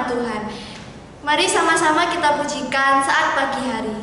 nama Tuhan. Mari sama-sama kita pujikan saat pagi hari.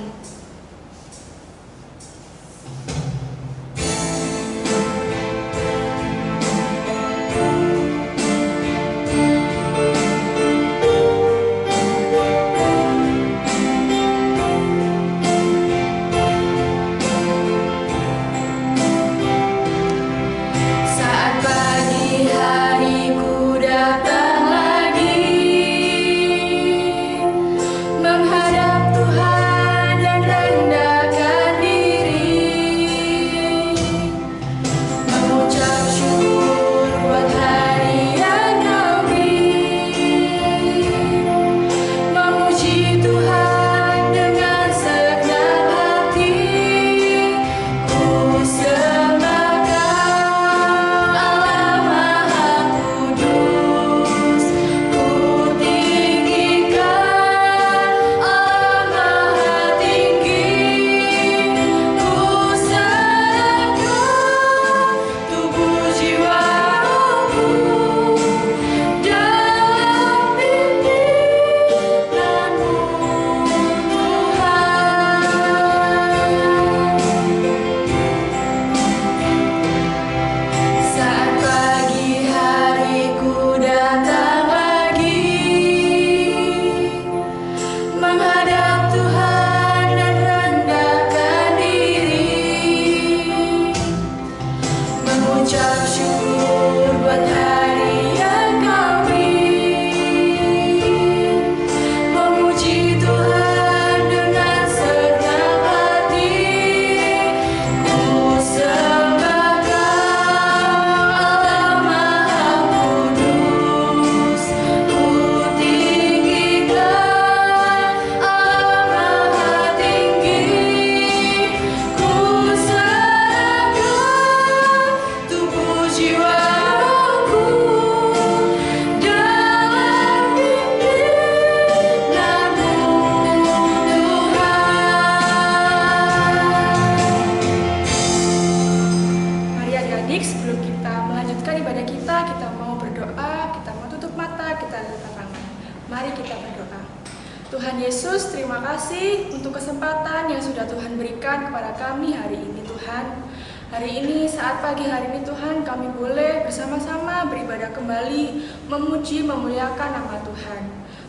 Tuhan Yesus, terima kasih untuk kesempatan yang sudah Tuhan berikan kepada kami hari ini, Tuhan. Hari ini, saat pagi hari ini, Tuhan, kami boleh bersama-sama beribadah kembali, memuji, memuliakan nama Tuhan.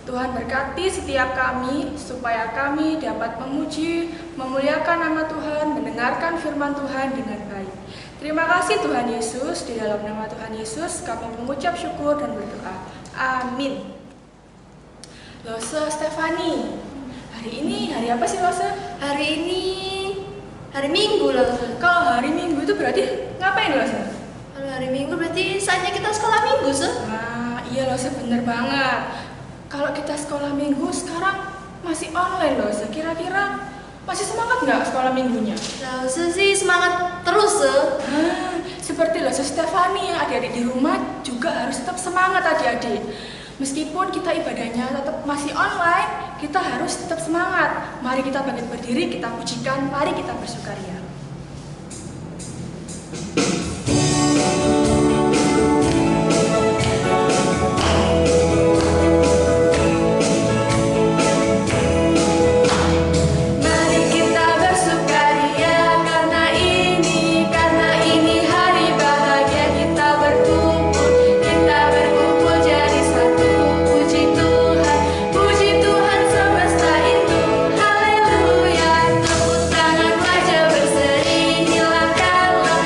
Tuhan berkati setiap kami, supaya kami dapat memuji, memuliakan nama Tuhan, mendengarkan firman Tuhan dengan baik. Terima kasih Tuhan Yesus, di dalam nama Tuhan Yesus, kami mengucap syukur dan berdoa. Amin. Lose Stefani, hari ini hari apa sih Lose? Hari ini hari Minggu loh. Kalau hari Minggu itu berarti ngapain Lose? Kalau hari Minggu berarti saatnya kita sekolah Minggu sih. Nah, iya Lose, bener banget. Kalau kita sekolah Minggu sekarang masih online Lose, kira-kira masih semangat nggak sekolah minggunya? Lose sih semangat terus sih. Seperti Lose Stefani yang adik-adik di rumah juga harus tetap semangat adik-adik. Meskipun kita ibadahnya tetap masih online, kita harus tetap semangat. Mari kita bangkit berdiri, kita pujikan, mari kita bersukaria. Haleluya, tepuk tangan wajah berseri, hilangkanlah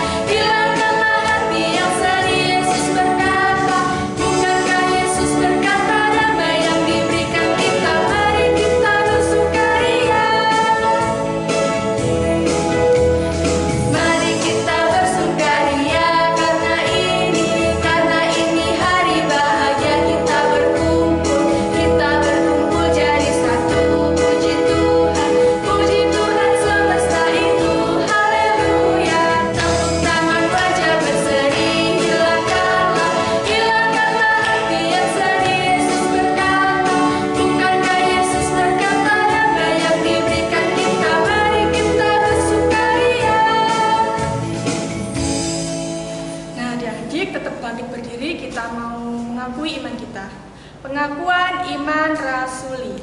mempertahankan iman rasuli.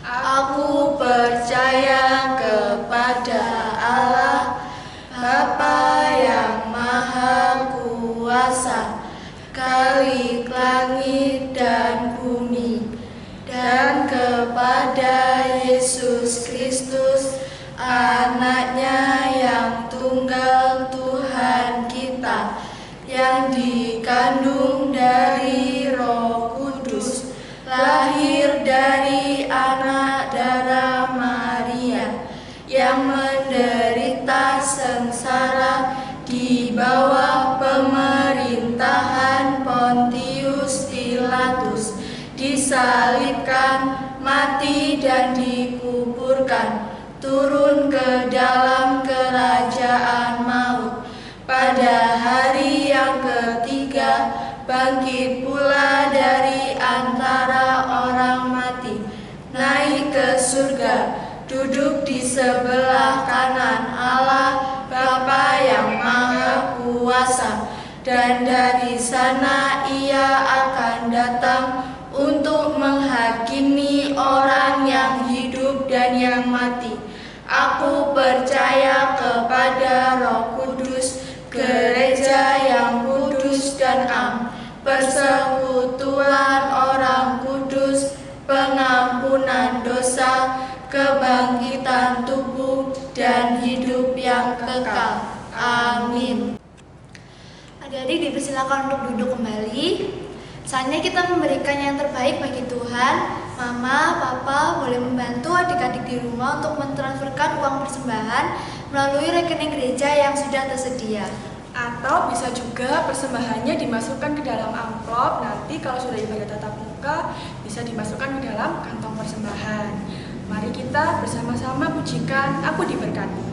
Aku percaya kepada Allah, Bapa yang Maha Kuasa, Khalik langit dan bumi, dan kepada Yesus Kristus, Anaknya yang tunggal Tuhan kita, yang dikandung dari Roh Kudus, lahir dari anak darah Maria, yang menderita sengsara di bawah pemerintahan Pontius Pilatus, disalibkan, mati dan dikuburkan, turun ke dalam kerajaan maut. Pada hari yang ketiga, bangkit pula dari antara orang mati, naik ke surga, duduk di sebelah kanan Allah Bapa yang Maha Kuasa, dan dari sana Ia akan datang untuk menghakimi orang yang hidup dan yang mati. Aku percaya kepada Roh Kudus, gereja yang kudus dan am, persekutuan orang kudus, pengampunan dosa, kebangkitan tubuh, dan hidup yang kekal. Amin. Adik-adik dipersilakan untuk duduk kembali. Saatnya kita memberikan yang terbaik bagi Tuhan. Mama, Papa boleh membantu adik-adik di rumah untuk mentransferkan uang persembahan melalui rekening gereja yang sudah tersedia. Atau bisa juga persembahannya dimasukkan ke dalam amplop. Nanti kalau sudah ibadah tatap muka bisa dimasukkan ke dalam kantong persembahan. Mari kita bersama-sama pujikan Aku Diberkati.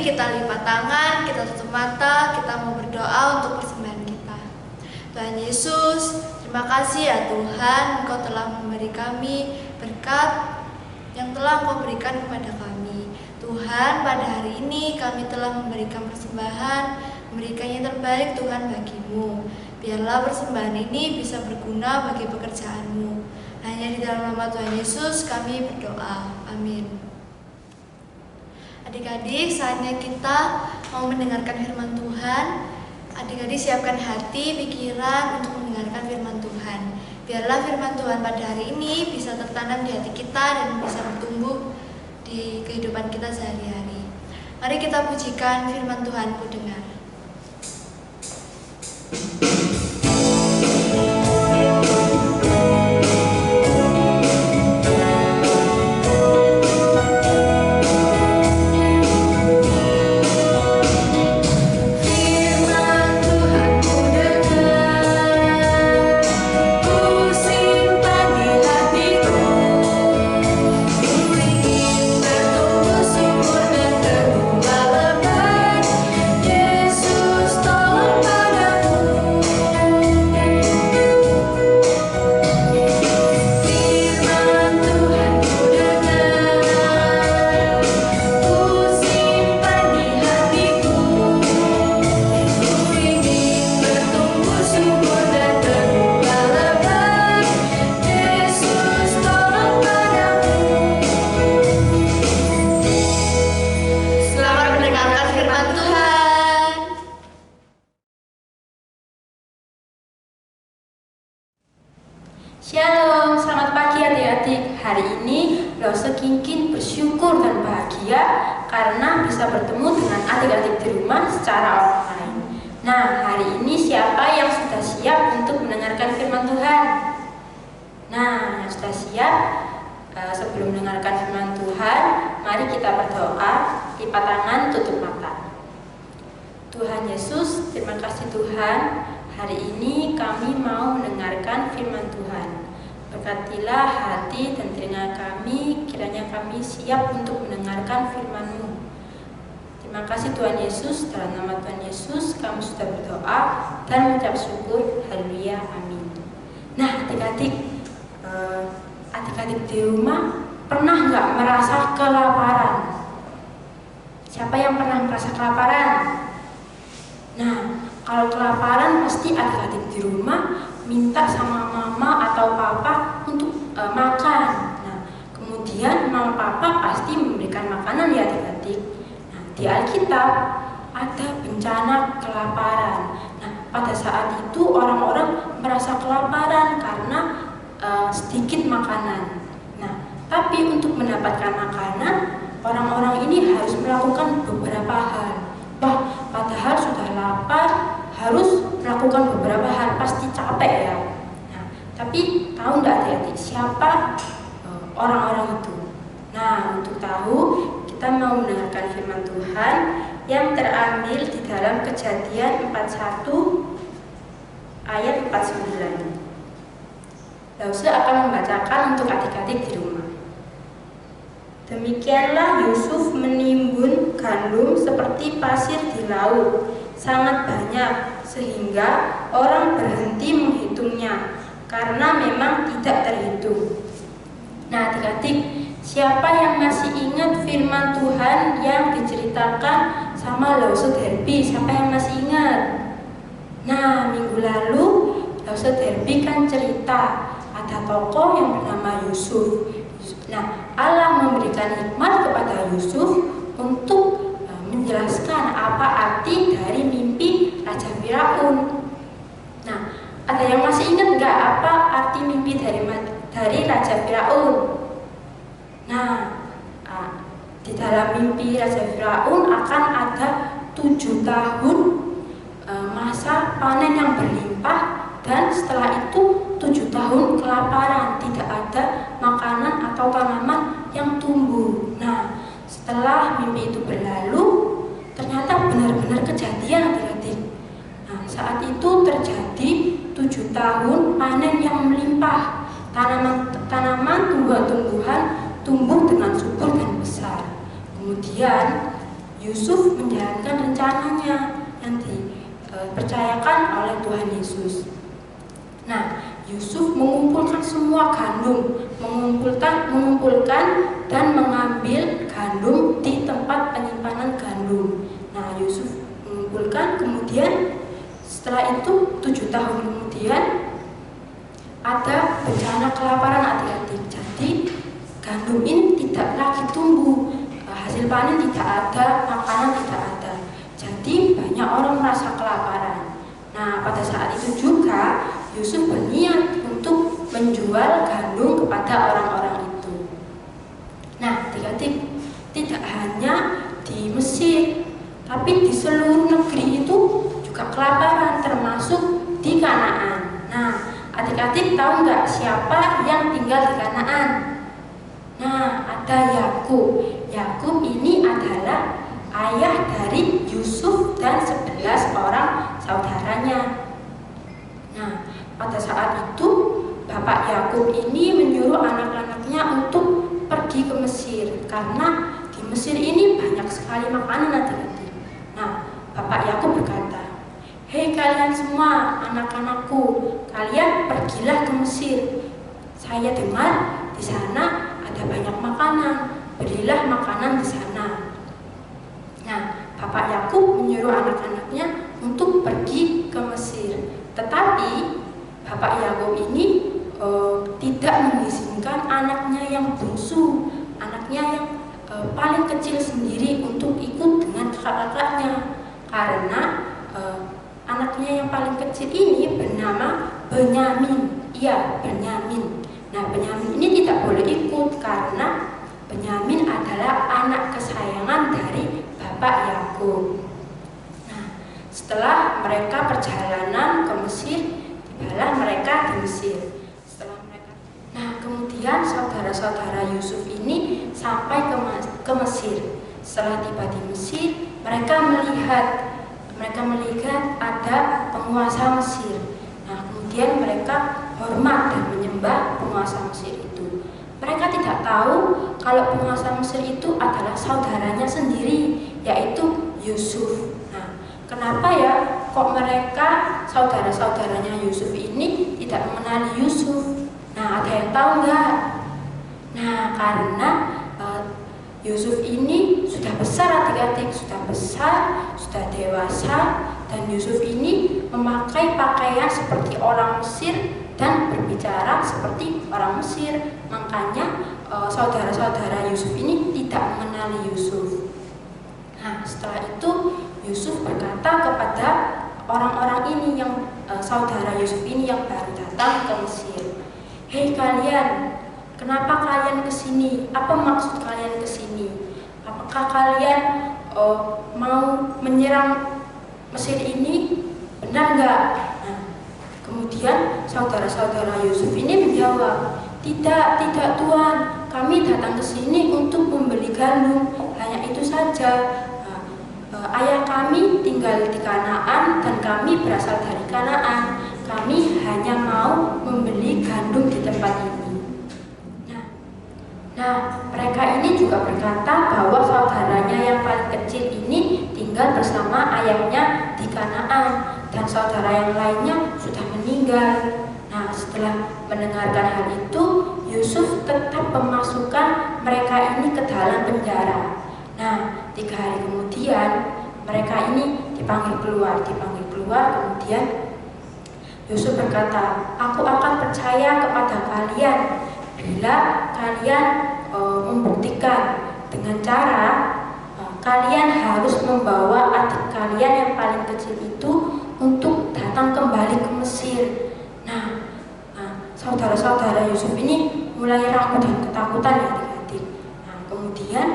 Kita lipat tangan, kita tutup mata, kita mau berdoa untuk persembahan kita. Tuhan Yesus, terima kasih ya Tuhan, Engkau telah memberi kami berkat yang telah Engkau berikan kepada kami. Tuhan, pada hari ini kami telah memberikan persembahan, memberikan yang terbaik Tuhan bagimu. Biarlah persembahan ini bisa berguna bagi pekerjaan-Mu. Hanya di dalam nama Tuhan Yesus kami berdoa. Amin. Adik-adik, saatnya kita mau mendengarkan firman Tuhan. Adik-adik siapkan hati, pikiran untuk mendengarkan firman Tuhan. Biarlah firman Tuhan pada hari ini bisa tertanam di hati kita dan bisa bertumbuh di kehidupan kita sehari-hari. Mari kita pujikan firman Tuhan, ku dengar. Yesus tolong padaku. Shalom, selamat pagi adik-adik. Hari ini Lause Kinkin bersyukur dan bahagia karena bisa bertemu dengan adik-adik di rumah secara online. Nah, hari ini siapa yang sudah siap untuk mendengarkan firman Tuhan? Nah, yang sudah siap, sebelum mendengarkan firman Tuhan, mari kita berdoa, lipat tangan, tutup mata. Tuhan Yesus, terima kasih Tuhan. Hari ini kami mau mendengarkan firman Tuhan. Berkatilah hati dan telinga kami, kiranya kami siap untuk mendengarkan firman-Mu. Terima kasih Tuhan Yesus, dalam nama Tuhan Yesus kami sudah berdoa dan mengucap syukur. Haleluya, amin. Nah, adik-adik di rumah pernah nggak merasa kelaparan? Siapa yang pernah merasa kelaparan? Nah, kalau kelaparan pasti adik-adik di rumah minta sama mama atau papa untuk makan. Nah, kemudian mama papa pasti memberikan makanan ya adik-adik. Nah, di Alkitab ada bencana kelaparan. Nah, pada saat itu orang-orang merasa kelaparan karena sedikit makanan. Nah, tapi untuk mendapatkan makanan, orang-orang ini harus melakukan beberapa hal. Wah, padahal sudah lapar, harus melakukan beberapa hal, pasti capek ya. Nah, tapi tahu nggak adik-adik siapa orang-orang itu? Nah, untuk tahu kita mau mendengarkan firman Tuhan yang terambil di dalam Kejadian 41 ayat 49. Lause akan membacakan untuk adik-adik di rumah. Demikianlah Yusuf menimbun gandum seperti pasir di laut, sangat banyak, sehingga orang berhenti menghitungnya, karena memang tidak terhitung. Nah adik-adik, siapa yang masih ingat firman Tuhan yang diceritakan sama Lause Derby? Siapa yang masih ingat? Nah, minggu lalu Lause Derby kan cerita, ada tokoh yang bernama Yusuf. Nah, Allah memberikan hikmat kepada Yusuf untuk menjelaskan apa arti dari mimpi Raja Firaun. Nah, ada yang masih ingat nggak apa arti mimpi dari Raja Firaun? Nah, di dalam mimpi Raja Firaun akan ada 7 tahun masa panen yang berlimpah, dan setelah itu 7 tahun kelaparan, tidak ada makanan atau tanaman yang tumbuh. Nah, setelah mimpi itu berlalu, ternyata benar-benar kejadian adik-adik. Nah, saat itu terjadi 7 tahun panen yang melimpah. Tanaman tumbuhan tumbuh dengan subur dan besar. Kemudian Yusuf menjalankan rencananya yang dipercayakan oleh Tuhan Yesus. Nah, Yusuf mengumpulkan semua gandum, mengumpulkan dan mengambil gandum di tempat penyimpanan gandum. Nah, Yusuf mengumpulkan, kemudian setelah itu 7 tahun kemudian ada bencana kelaparan adik-adik. Jadi gandum ini tidak lagi tumbuh, hasil panen tidak ada, makanan tidak ada. Jadi banyak orang merasa kelaparan. Nah, pada saat itu juga Yusuf berniat untuk menjual gandum kepada orang-orang itu. Nah, adik-adik, tidak hanya di Mesir, tapi di seluruh negeri itu juga kelaparan, termasuk di Kanaan. Nah, adik-adik tahu nggak siapa yang tinggal di Kanaan? Nah, ada Yakub. Yakub ini adalah ayah dari Yusuf dan 11 orang saudaranya. Nah, pada saat itu Bapak Yakub ini menyuruh anak-anaknya untuk pergi ke Mesir, karena di Mesir ini banyak sekali makanan adik-adik. Nah, Bapak Yakub berkata, "Hei kalian semua anak-anakku, kalian pergilah ke Mesir. Saya dengar di sana ada banyak makanan, belilah makanan di sana." Nah, Bapak Yakub menyuruh anak-anaknya untuk pergi ke Mesir. Tetapi Bapak Yakub ini tidak mengizinkan anaknya yang bungsu, anaknya yang paling kecil sendiri untuk ikut dengan kakak-kakaknya, karena anaknya yang paling kecil ini bernama Benyamin. Iya, Benyamin. Nah, Benyamin ini tidak boleh ikut karena Benyamin adalah anak kesayangan dari Bapak Yakub. Nah, setelah mereka perjalanan ke Mesir, tibalah mereka di Mesir. Kemudian saudara-saudara Yusuf ini sampai ke Mesir. Setelah tiba di Mesir, mereka melihat ada penguasa Mesir. Nah, kemudian mereka hormat dan menyembah penguasa Mesir itu. Mereka tidak tahu kalau penguasa Mesir itu adalah saudaranya sendiri, yaitu Yusuf. Nah, kenapa ya kok mereka saudara-saudaranya Yusuf ini tidak mengenali Yusuf? Nah, ada yang tahu nggak? Nah, karena Yusuf ini sudah besar adik-adik, sudah besar, sudah dewasa, dan Yusuf ini memakai pakaian seperti orang Mesir dan berbicara seperti orang Mesir. Makanya saudara-saudara Yusuf ini tidak mengenali Yusuf. Nah, setelah itu Yusuf berkata kepada orang-orang ini yang saudara Yusuf ini yang baru datang ke Mesir, "Hei kalian, kenapa kalian kesini? Apa maksud kalian kesini? Apakah kalian mau menyerang Mesir ini? Benar nggak?" Nah, kemudian saudara-saudara Yusuf ini menjawab, tidak Tuhan, kami datang ke sini untuk membeli gandum, hanya itu saja. Ayah kami tinggal di Kanaan dan kami berasal dari Kanaan. Kami hanya mau membeli gandum di tempat ini. Nah, mereka ini juga berkata bahwa saudaranya yang paling kecil ini tinggal bersama ayahnya di Kanaan dan saudara yang lainnya sudah meninggal. Nah, setelah mendengarkan hal itu, Yusuf tetap memasukkan mereka ini ke dalam penjara. Nah, 3 hari kemudian mereka ini dipanggil keluar. Kemudian Yusuf berkata, "Aku akan percaya kepada kalian bila kalian membuktikan dengan cara kalian harus membawa adik kalian yang paling kecil itu untuk datang kembali ke Mesir." Nah, saudara-saudara Yusuf ini mulai ragu dan ketakutan ya adik-adik. Nah, kemudian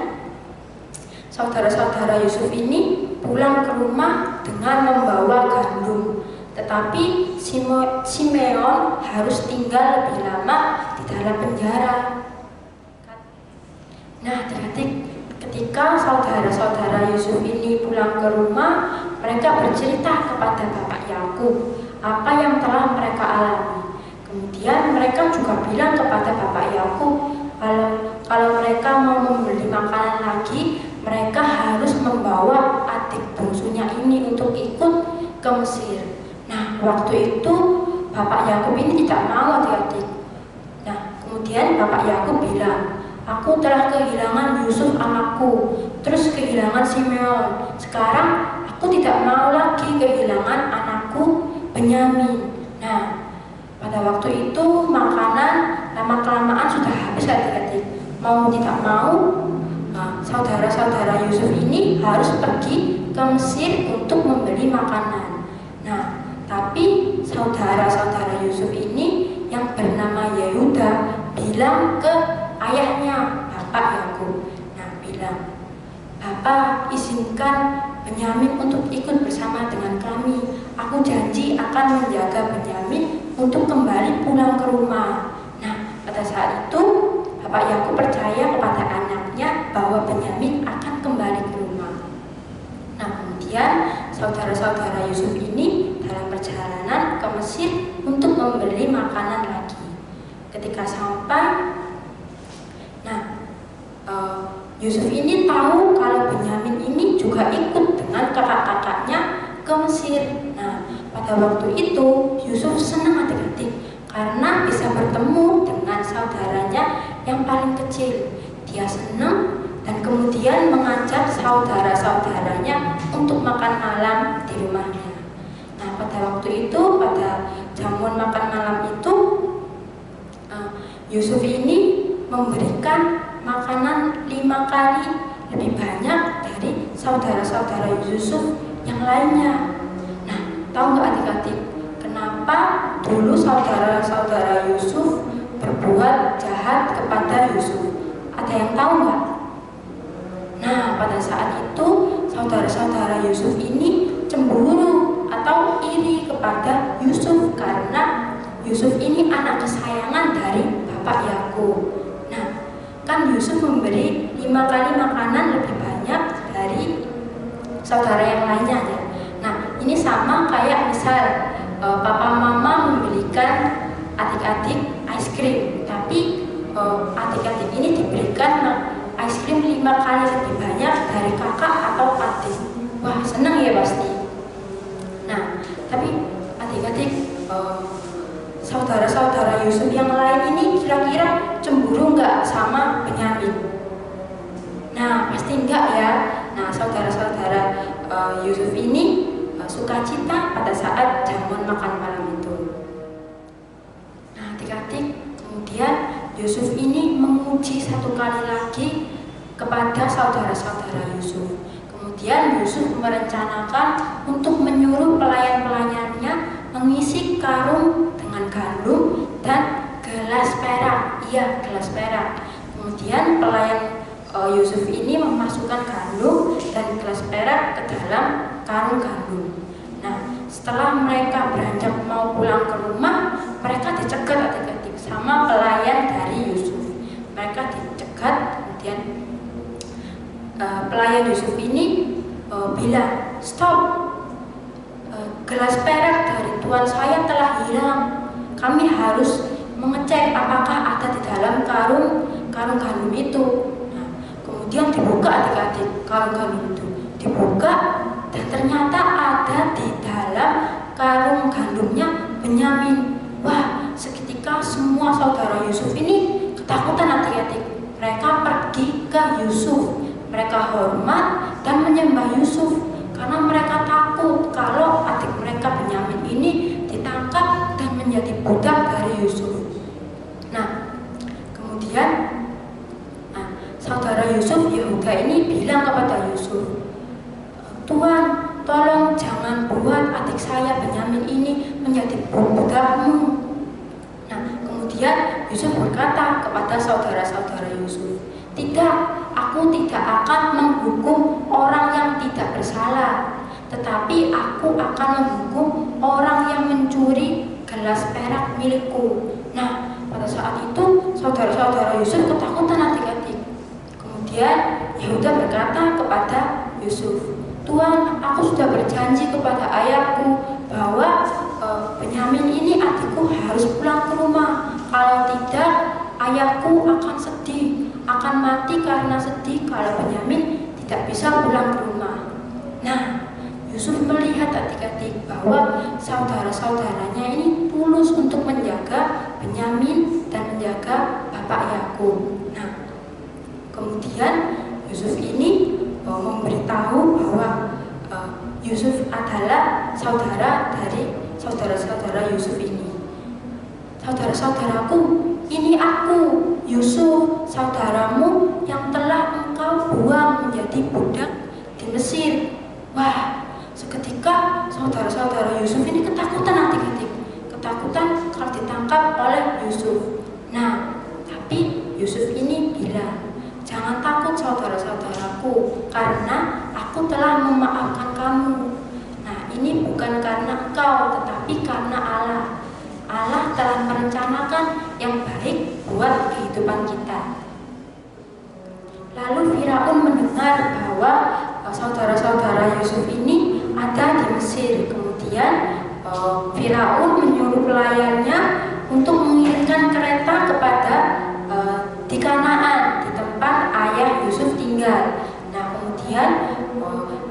saudara-saudara Yusuf ini pulang ke rumah dengan membawa gandum. Tetapi Simeon harus tinggal lebih lama di dalam penjara. Nah, adik-adik, ketika saudara-saudara Yusuf ini pulang ke rumah, mereka bercerita kepada Bapak Yakub apa yang telah mereka alami. Kemudian mereka juga bilang kepada Bapak Yakub kalau mereka mau membeli makanan lagi, mereka harus membawa adik bungsunya ini untuk ikut ke Mesir. Nah, waktu itu Bapak Yakub ini tidak mau adik-adik. Nah, kemudian Bapak Yakub bilang, "Aku telah kehilangan Yusuf anakku, terus kehilangan Simeon. Sekarang aku tidak mau lagi kehilangan anakku Benyamin." Nah, pada waktu itu makanan lama-kelamaan sudah habis adik-adik. Mau tidak mau, saudara-saudara Yusuf ini harus pergi ke Mesir untuk membeli makanan. Nah, tapi saudara-saudara Yusuf ini yang bernama Yehuda bilang ke ayahnya Bapak Yakub. Nah, bilang, "Bapak, izinkan Benyamin untuk ikut bersama dengan kami. Aku janji akan menjaga Benyamin untuk kembali pulang ke rumah." Nah, pada saat itu Bapak Yakub percaya kepada anaknya bahwa Benyamin akan kembali ke rumah. Nah, kemudian saudara-saudara Yusuf ini dalam perjalanan ke Mesir untuk membeli makanan lagi. Ketika sampai, Yusuf ini tahu kalau Benyamin ini juga ikut dengan kakak-kakaknya ke Mesir. Nah, pada waktu itu Yusuf senang adik-adik karena bisa bertemu dengan saudaranya yang paling kecil. Dia senang dan kemudian mengajak saudara-saudaranya untuk makan malam di rumahnya. Nah, pada waktu itu, pada jamuan makan malam itu, Yusuf ini memberikan makanan 5 kali lebih banyak dari saudara-saudara Yusuf yang lainnya. Nah, tahu nggak adik-adik, kenapa dulu saudara-saudara Yusuf berbuat jahat kepada Yusuf. Ada yang tahu nggak? Nah, pada saat itu saudara-saudara Yusuf ini cemburu atau iri kepada Yusuf karena Yusuf ini anak kesayangan dari Bapak Yakub. Nah, kan Yusuf memberi 5 kali makanan lebih banyak dari saudara yang lainnya ya. Nah, ini sama kayak misal papa mama membelikan adik-adik es krim, tapi adik-adik ini diberikan es krim 5 kali lebih banyak dari kakak atau adik. Wah, senang ya pasti. Nah, tapi adik-adik saudara-saudara Yusuf yang lain ini kira-kira cemburu nggak sama Benyamin? Nah, pasti enggak ya. Nah, saudara-saudara Yusuf ini sukacita pada saat jamuan makan malam itu. Nah, adik-adik, kemudian Yusuf ini menguji 1 kali lagi kepada saudara-saudara Yusuf. Kemudian Yusuf merencanakan untuk menyuruh pelayan-pelayannya mengisi karung dengan gandum dan gelas perak. Iya, gelas perak. Kemudian pelayan Yusuf ini memasukkan gandum dan gelas perak ke dalam karung gandum. Nah, setelah mereka beranjak mau pulang ke rumah, mereka dicegat adik-adik sama pelayan dari Yusuf. Mereka dicegat, kemudian pelayan Yusuf ini bilang, "Stop, gelas perak dari tuan saya telah hilang. Kami harus mengecek apakah ada di dalam karung gandum itu." Nah, kemudian dibuka adik-adik karung gandum itu, dibuka dan ternyata ada di dalam karung gandumnya Benyamin. Wah, seketika semua saudara Yusuf ini ketakutan adik-adik. Mereka pergi ke Yusuf, mereka hormat dan menyembah Yusuf karena mereka takut kalau adik mereka Benyamin ini ditangkap dan menjadi budak dari Yusuf. Nah, kemudian saudara Yusuf, Yehuda ini bilang kepada Yusuf, "Tuhan, tolong jangan buat adik saya Benyamin ini menjadi budakmu." Nah, kemudian Yusuf berkata kepada saudara-saudara Yusuf, "Tidak, aku tidak akan menghukum orang yang tidak bersalah, tetapi aku akan menghukum orang yang mencuri gelas perak milikku." Nah, pada saat itu saudara-saudara Yusuf ketakutan adik-adik. Kemudian Yehuda berkata kepada Yusuf, "Tuhan, aku sudah berjanji kepada ayahku bahwa Benyamin ini adikku harus pulang ke rumah. Kalau tidak, ayahku akan sedih, akan mati karena sedih kalau Benyamin tidak bisa pulang ke rumah." Nah, Yusuf melihat adik-adik bahwa saudara-saudaranya ini tulus untuk menjaga Benyamin dan menjaga Bapak Yakub. Nah, kemudian Yusuf ini memberitahu bahwa Yusuf adalah saudara dari saudara-saudara Yusuf ini. "Saudara-saudaraku, ini aku, Yusuf, saudaramu yang telah engkau buang menjadi budak di Mesir." Wah, seketika saudara-saudara Yusuf ini ketakutan adik-adik. Ketakutan kalau ditangkap oleh Yusuf. Nah, tapi Yusuf ini bilang, "Jangan takut saudara-saudaraku, karena aku telah memaafkan kamu. Nah, ini bukan karena engkau, tetapi karena Allah. Allah telah merencanakan yang baik buat kehidupan kita." Lalu Firaun mendengar bahwa saudara-saudara Yusuf ini ada di Mesir. Kemudian Firaun menyuruh pelayannya untuk mengirimkan kereta kepada di Kanaan, di tempat ayah Yusuf tinggal. Nah, kemudian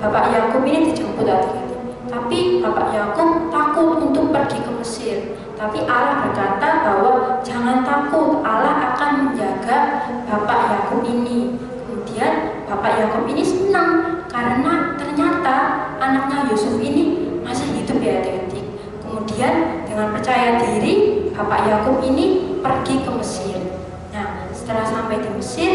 Bapak Yakub ini dijemput adik-adik. Tapi Bapak Yakub takut untuk pergi ke Mesir. Tapi Allah berkata bahwa jangan takut, Allah akan menjaga Bapak Yakub ini. Kemudian Bapak Yakub ini senang karena ternyata anaknya Yusuf ini masih hidup ya adik-adik. Kemudian dengan percaya diri Bapak Yakub ini pergi ke Mesir. Nah, setelah sampai di Mesir,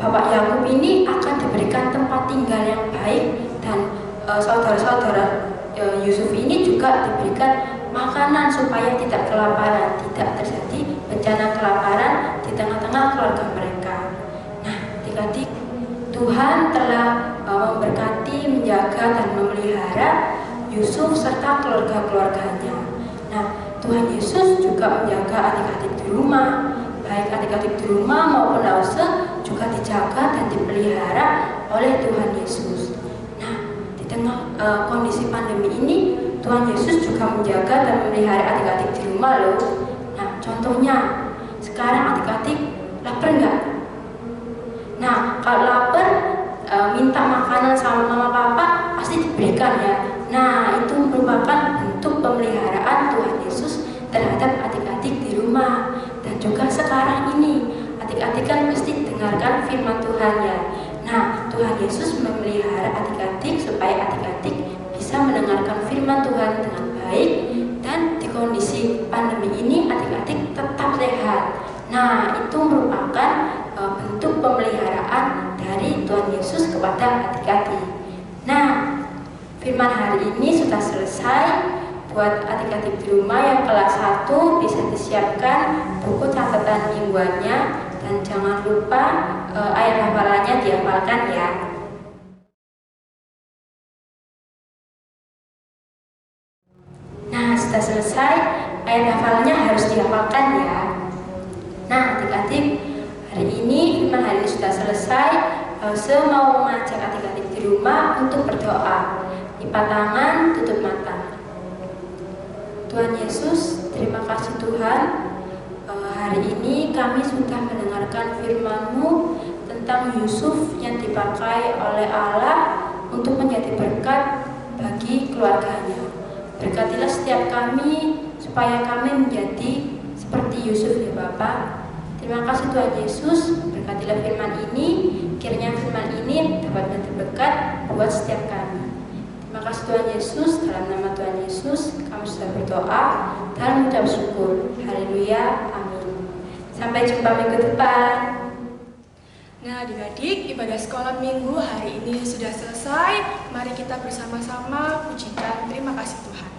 Bapak Yakub ini akan diberikan tempat tinggal yang baik dan saudara-saudara Yusuf ini juga diberikan makanan supaya tidak kelaparan, tidak terjadi bencana kelaparan di tengah-tengah keluarga mereka. Nah, adik-adik, Tuhan telah memberkati, menjaga, dan memelihara Yusuf serta keluarga-keluarganya. Nah, Tuhan Yesus juga menjaga adik-adik di rumah, baik adik-adik di rumah maupun lause juga dijaga dan dipelihara oleh Tuhan Yesus. Nah, di tengah kondisi pandemi ini, Tuhan Yesus juga menjaga dan memelihara adik-adik di rumah loh. Nah, contohnya, sekarang adik-adik lapar nggak? Nah, kalau lapar, minta makanan sama mama papa pasti diberikan ya. Nah, itu merupakan bentuk pemeliharaan Tuhan Yesus terhadap adik-adik di rumah. Dan juga sekarang ini, adik-adik kan pasti dengarkan firman Tuhan ya. Nah, Tuhan Yesus memelihara adik-adik supaya adik-adik bisa mendengarkan firman Tuhan dengan baik, dan di kondisi pandemi ini adik-adik tetap sehat. Nah, itu merupakan bentuk pemeliharaan dari Tuhan Yesus kepada adik-adik. Nah, firman hari ini sudah selesai. Buat adik-adik di rumah yang kelas 1 bisa disiapkan buku catatan mingguannya, dan jangan lupa ayat hafalannya dihafalkan ya. Nah, sudah selesai, ayat hafalannya harus dihafalkan ya. Nah, adik-adik, hari ini firman hari ini sudah selesai. Saya mau mengajak adik-adik di rumah untuk berdoa. Lipat tangan, tutup mata. Tuhan Yesus, terima kasih Tuhan. Hari ini kami sudah mendengarkan firman-Mu tentang Yusuf yang dipakai oleh Allah untuk menjadi berkat bagi keluarganya. Berkatilah setiap kami supaya kami menjadi seperti Yusuf ya Bapak. Terima kasih Tuhan Yesus, berkatilah firman ini, kiranya firman ini dapat menjadi berkat buat setiap kami. Terima kasih Tuhan Yesus, dalam nama Tuhan Yesus kami sudah berdoa dan mengucap syukur. Haleluya, amin. Sampai jumpa minggu depan. Nah, adik-adik, ibadah sekolah minggu hari ini sudah selesai. Mari kita bersama-sama pujikan terima kasih Tuhan.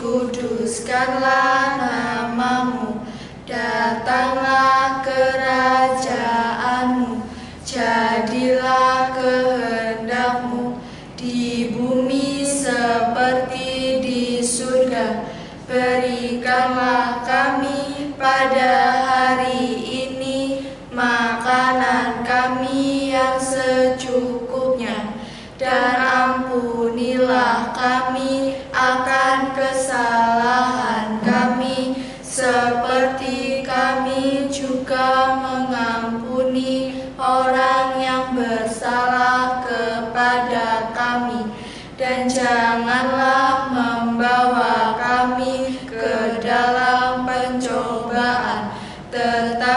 dikuduskanlah namamu, datanglah kerajaanmu, jadilah kehendakmu di bumi seperti di surga. Berikanlah kami pada hari ini makanan kami yang secukupnya, dan ampunilah kami akan kesalahan kami, seperti kami juga mengampuni orang yang bersalah kepada kami. Dan janganlah membawa kami ke dalam pencobaan, tetapi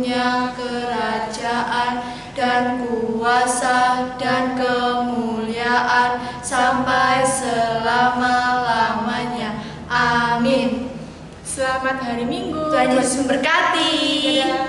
punya kerajaan dan kuasa dan kemuliaan sampai selama-lamanya. Amin. Selamat hari Minggu. Tuhan Yesus memberkati. Dadah.